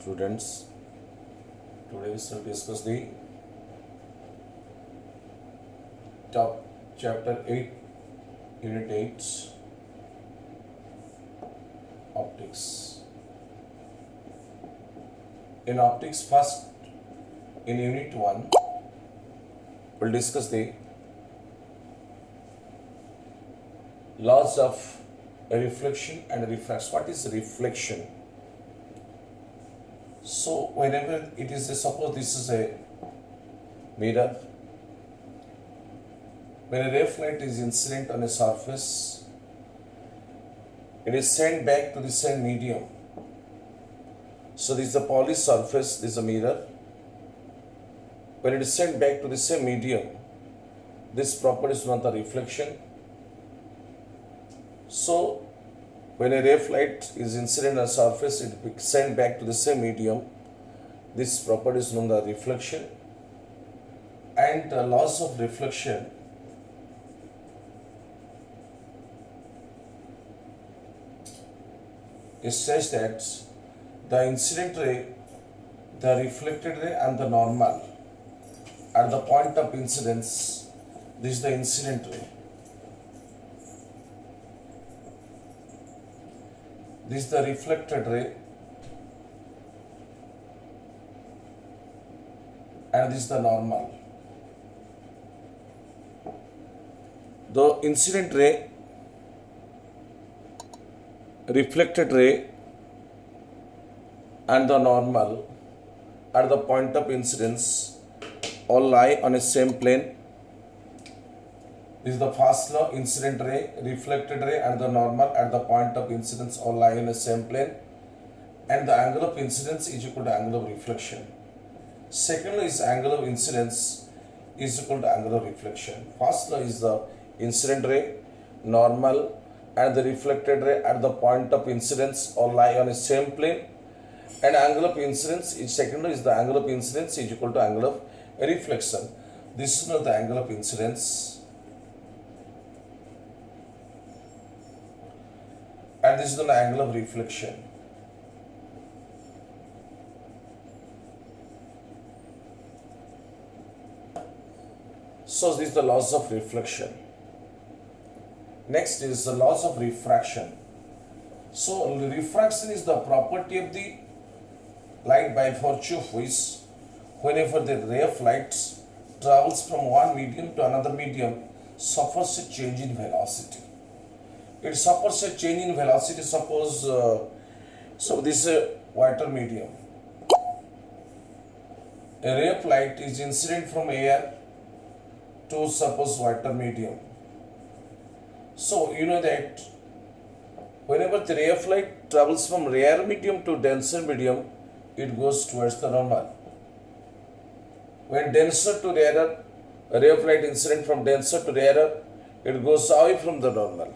students. Today we shall discuss the top chapter 8, unit 8, optics. In optics, first in unit 1, we'll discuss the laws of reflection and refraction. What is reflection? So whenever it is suppose this is a mirror, when a ray of light is incident on a surface, it is sent back to the same medium. So this is the polished surface, this is a mirror. When it is sent back to the same medium, this property is known as reflection. So when a ray of light is incident on a surface, it is sent back to the same medium. This property is known as reflection. And the laws of reflection it says that the incident ray, the reflected ray and the normal at the point of incidence, this is the incident ray. This is the reflected ray and this is the normal. The incident ray, reflected ray and the normal at the point of incidence all lie on a same plane. This is the first law, incident ray, reflected ray and the normal at the point of incidence all lie in the same plane, and the angle of incidence is equal to angle of reflection. Second law is angle of incidence is equal to angle of reflection. First law is the incident ray, normal and the reflected ray at the point of incidence all lie on the same plane, and angle of incidence is second law is the angle of incidence is equal to angle of reflection. This is not the angle of incidence. And this is the angle of reflection. So this is the laws of reflection. Next is the laws of refraction. So refraction is the property of the light by virtue of which whenever the ray of light travels from one medium to another medium suffers a change in velocity. It suffers a change in velocity. Suppose, so this is a water medium. A ray of light is incident from air to suppose water medium. So you know that whenever the ray of light travels from rarer medium to denser medium, it goes towards the normal. When denser to rarer, a ray of light incident from denser to rarer, it goes away from the normal.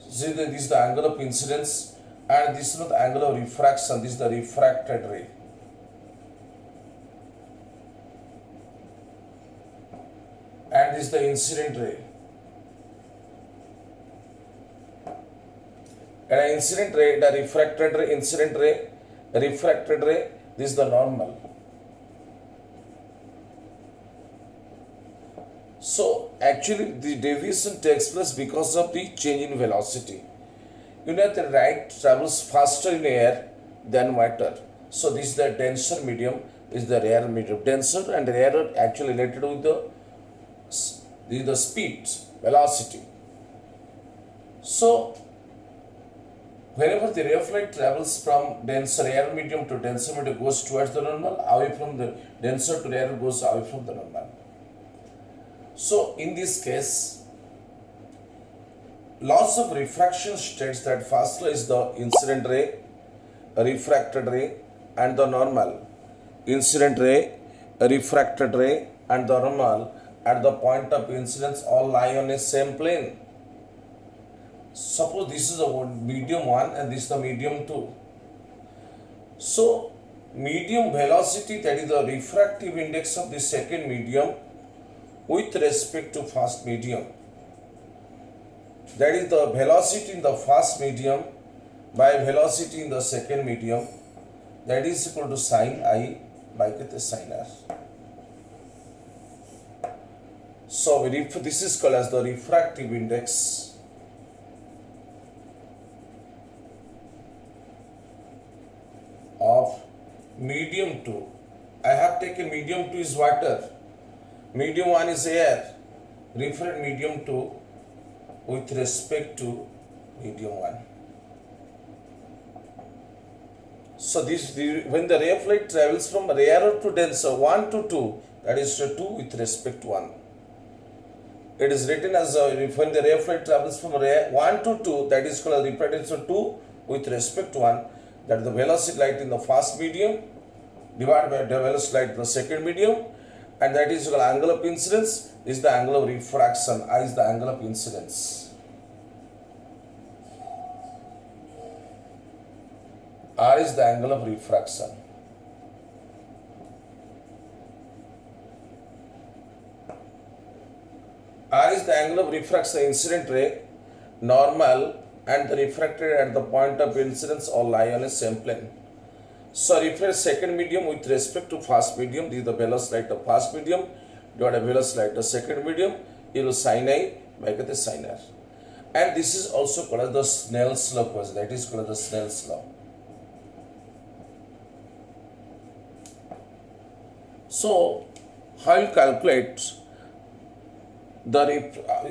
See, this is the angle of incidence and this is not the angle of refraction, this is the refracted ray. And this is the incident ray. And an incident ray, the refracted ray, incident ray, refracted ray, this is the normal. So actually the deviation takes place because of the change in velocity. You know the light travels faster in air than water. So this is the denser medium, is the rarer medium. Denser and rarer actually related with the speed, velocity. So whenever the ray of light travels from denser rarer medium to denser medium goes towards the normal, away from the denser to rarer goes away from the normal. So in this case, laws of refraction states that first law is the incident ray, refracted ray and the normal. Incident ray, refracted ray and the normal at the point of incidence all lie on a same plane. Suppose this is a medium 1 and this is the medium 2. So medium velocity, that is the refractive index of the second medium with respect to first medium, that is the velocity in the first medium by velocity in the second medium that is equal to sin I by sin R. So this is called as the refractive index of medium 2. I have taken medium 2 is water, medium 1 is air. Refer medium 2 with respect to medium 1. So when the ray of light travels from rarer to denser 1 to 2, that is 2 with respect to 1. It is written as when the ray of light travels from 1 to 2, that is called refractance of 2 with respect to 1. That is the velocity light in the first medium divided by the velocity light in the second medium, and that is called angle of incidence. This is the angle of refraction. I is the angle of incidence. R is the angle of refraction. R is the angle of refraction, incident ray, normal, and the refracted at the point of incidence all lie on a same plane. So refract second medium with respect to first medium. This is the velocity light of first medium divided by velocity light of second medium. It will sin I by sin R. And this is also called as the Snell's law. That is called as the Snell's law. So, how you calculate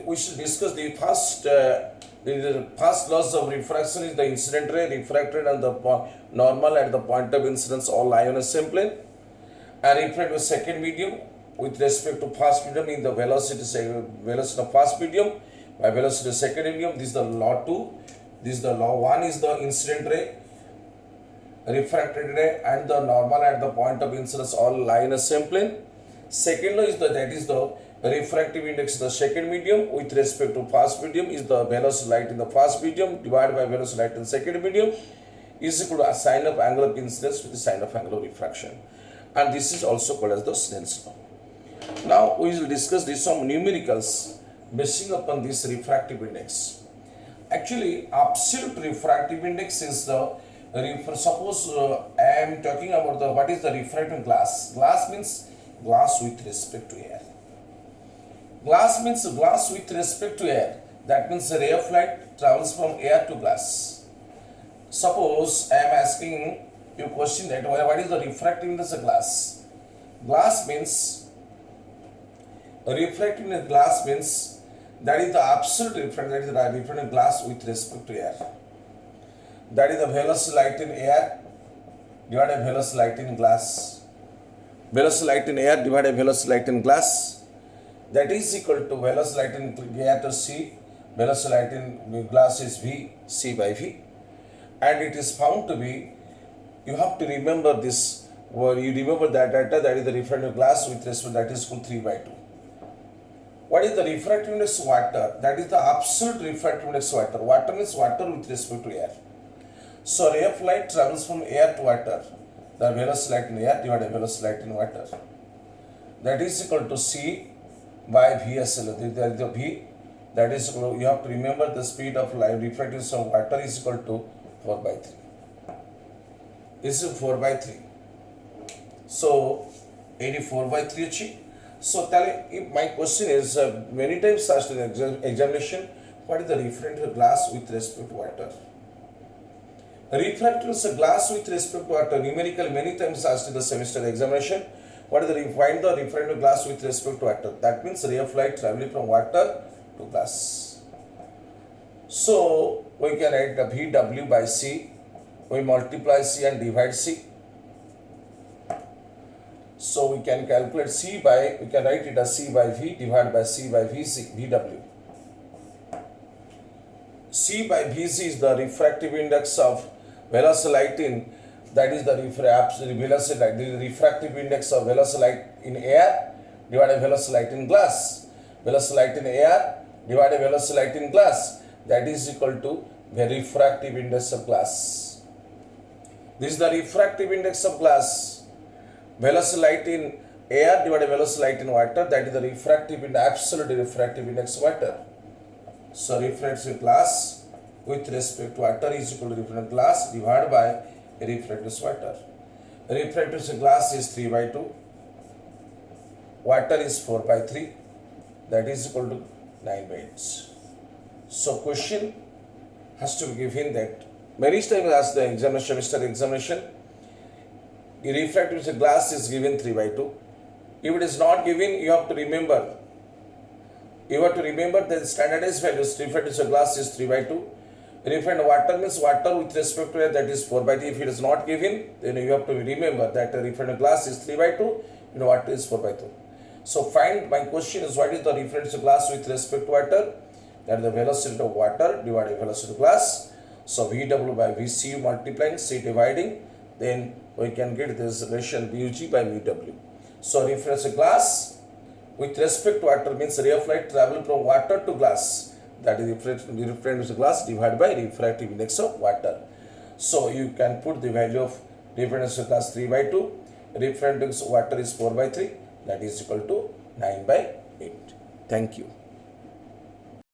we should discuss the first laws of refraction is the incident ray refracted and the normal at the point of incidence all lie on a same plane, and refracted with second medium with respect to first medium in the velocity of first medium by velocity of second medium. This is the law 2. This is the law 1 is the incident ray, refracted ray, and the normal at the point of incidence all lie in a same plane. Second law is that is the refractive index of the second medium with respect to first medium is the velocity light in the first medium divided by velocity light in the second medium is equal to a sine of angle of incidence with the sine of angle of refraction, and this is also called as the Snell's law. Now we will discuss some numericals basing upon this refractive index. Actually, absolute refractive index is the suppose I am talking about what is the refracting glass. Glass means glass with respect to air. Glass means glass with respect to air. That means the ray of light travels from air to glass. Suppose I am asking you a question that what is the refractive index of glass? Glass means refractive index glass means that is the absolute refractive, that is the refractive glass with respect to air. That is the velocity light in air divided by velocity light in glass. Velocity light in air divided by velocity light in glass, that is equal to velocity light in air to C, velocity light in glass is V, C by V. And it is found to be, you have to remember this, or you remember that data, that is the refractive glass with respect, that is equal to 3 by 2. What is the refractive index of water? That is the absolute refractive index of water. Water means water with respect to air. So ray of light travels from air to water. The velocity light in air divided by velocity light in water. That is equal to C by VSL. That is the V. That is equal to, you have to remember the speed of light refractive of water is equal to 4 by 3. This is 4 by 3. So 84 by 3 achi. So if my question is many times asked in examination, what is the refractive glass with respect to water? Refractive glass with respect to water, numerical many times asked in the semester examination. What is find the refractive glass with respect to water? That means ray of light traveling from water to glass. So we can write the VW by C. We multiply C and divide C. So we can calculate C by, we can write it as C by V divided by C by VC, VW. C by VC is the refractive index of velocity light in, that is the velocity light, the refractive index of velocity light in air divided by velocity light in glass. Velocity light in air divided by velocity light in glass, that is equal to the refractive index of glass. This is the refractive index of glass. Velocity light in air divided by velocity light in water, that is the refractive index, absolute refractive index of water. So refractive glass with respect to water is equal to refractive glass divided by refractive water. refractive glass is 3 by 2, water is 4 by 3, that is equal to 9 by 8. So question has to be given that many times asked the examination, semester examination, the refractive glass is given 3 by 2. If it is not given, you have to remember the standardized values. Refractive glass is 3 by 2. Refractive water means water with respect to air, that is 4 by 3. If it is not given, then you have to remember that refractive glass is 3 by 2 and water is 4 by 2. So find, my question is, what is the refractive glass with respect to water? That is the velocity of water divided by velocity of glass. So VW by VCU multiplying, C dividing, then we can get this relation VG by VW. So refractive glass with respect to water means ray of light travel from water to glass. That is refractive glass divided by refractive index of water. So you can put the value of refractive glass 3 by 2, refractive water is 4 by 3, that is equal to 9 by 8. Thank you.